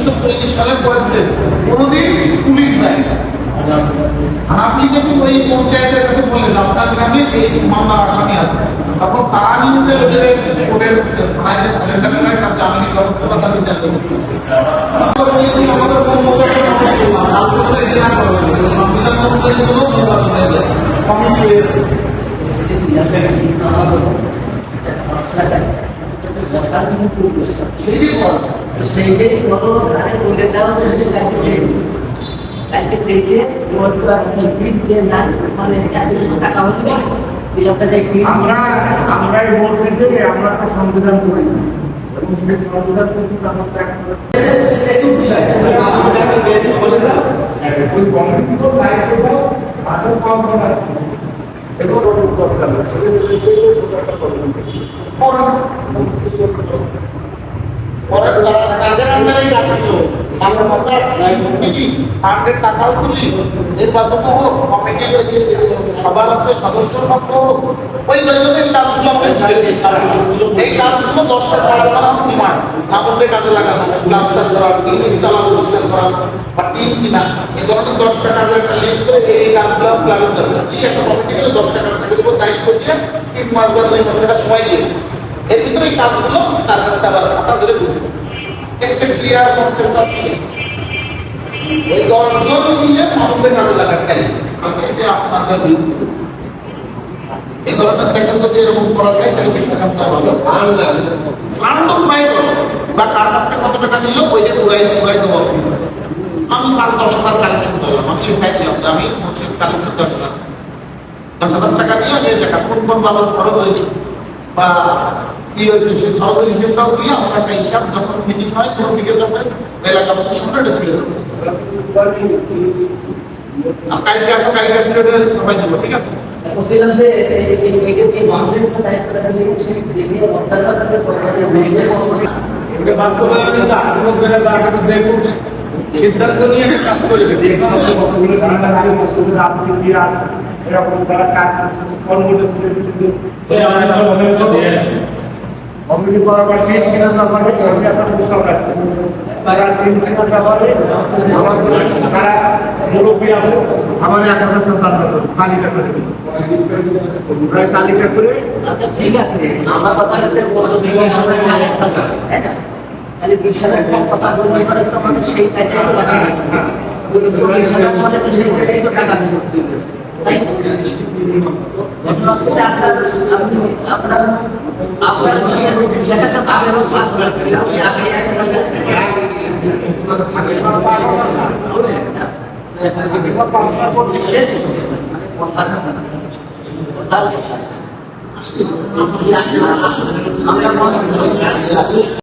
1943 সালের পরে কোনোদিন পুলিশ যায় না। আর আপনি যখন ওই পঞ্চায়েতের কাছে বললেন আপনার গ্রামে এই মামলার আসামি আছে, তখন তারা নিজেদের কোর্টের থানায় যে সিলিন্ডার করে তার জামিনের ব্যবস্থা বা তাদের জানতে আমাদের সংবিধান অনুযায়ী কোনো নির্বাচন হয়ে যায় কমিটি সেইটাই কোনো ধারে বলে দেওয়া হচ্ছে কালকে দেখে যে না মানে টাকা হতে আমরা এই ভোট দিতে আমরা তো সংবিধান করি সংবিধান কিন্তু ওই কমিটি তো দায়িত্ব দাও তাদের কম পরে কাজের আন্ডারেই আসলো মাথা মাসা কমিটি ফান্ডের টাকাও তুলি নির্বাচন হোক কমিটির সবার আছে সদস্য পক্ষ হোক ওই এই কাজগুলো আমরা এই কাজগুলো 10টা টাকা করা ডিমান্ড আমাদের কাজে লাগানো প্লাস্টার করার টিন চালানো পরিষ্কার করা বা টিন কিনা এই ধরনের 10টা কাজের একটা লিস্ট করে এই কাজগুলো লাগানো যাবে ঠিক একটা কমিটি গেলে 10টা কাজ থাকে দেবো দায়িত্ব দিয়ে 3 মাস বা 2 মাস একটা সময় দিয়ে এর ভিতরে এই কাজগুলো তার কাছে আবার খাতা ধরে বুঝবো একটা ক্লিয়ার কনসেপ্ট অফ পিএস এই 10 জন মিলে আমাদের কাজে লাগাটাই আচ্ছা এটা আপনাদের বিরুদ্ধে এই ধরনের দেখেন যদি এরকম করা যায় তাহলে বিষয়টা ভালো ফান্ডও উড়াই করো বা কার কাছ থেকে কত টাকা নিল ওইটা উড়াই দেবো আমি কাল 10,000 কালেকশন করলাম আমি লিখাই দিলাম যে আমি হচ্ছে কালেকশন 10,000 টাকা দিয়ে আমি টাকা কোন কোন বাবদ খরচ হয়েছে বা কি হয়েছে সেই খরচের হিসেবটাও দিয়ে আমরা একটা হিসাব যখন মিটিং হয় কমিটির কাছে এলাকাবাসীর সামনে এটা তুলে দেবো কালকে আসো কালকে আসলে সবাই দেবো ঠিক আছে বলছিলাম যে এইটা দিয়ে মানুষের দায়িত্বটা দিয়ে সেই দেখে এটা বাস্তবায়নে যা আগ্রহ করে যা আগ্রহ দেখুন সিদ্ধান্ত নিয়ে কাজ করেছে কতগুলো ধারণা আগে বস্তুগুলো আপনি কি আর এরকম তারা কাজ কর্মটা কমিটি করার পর টিম কিনা ব্যাপারে আমি আপনার প্রস্তাব রাখছি তারা টিম কিনার ব্যাপারে তারা মুরব্বী আছে আমার 1,000 টাকা তালিকা করে প্রায় তালিকা করে আচ্ছা ঠিক আছে আমার কথা হচ্ছে কত দিনের সাথে তাহলে 20,000 টাকার কথা বললে পরে তো মানে সেই টাকাই তো বাকি থাকে 40,000 মানে তো সেই টাকাই তো টাকা দিতে হবে তাই আপনার সঙ্গে 20,000 টাকা আবেদন পাস করেছেন আপনি আগে আমরা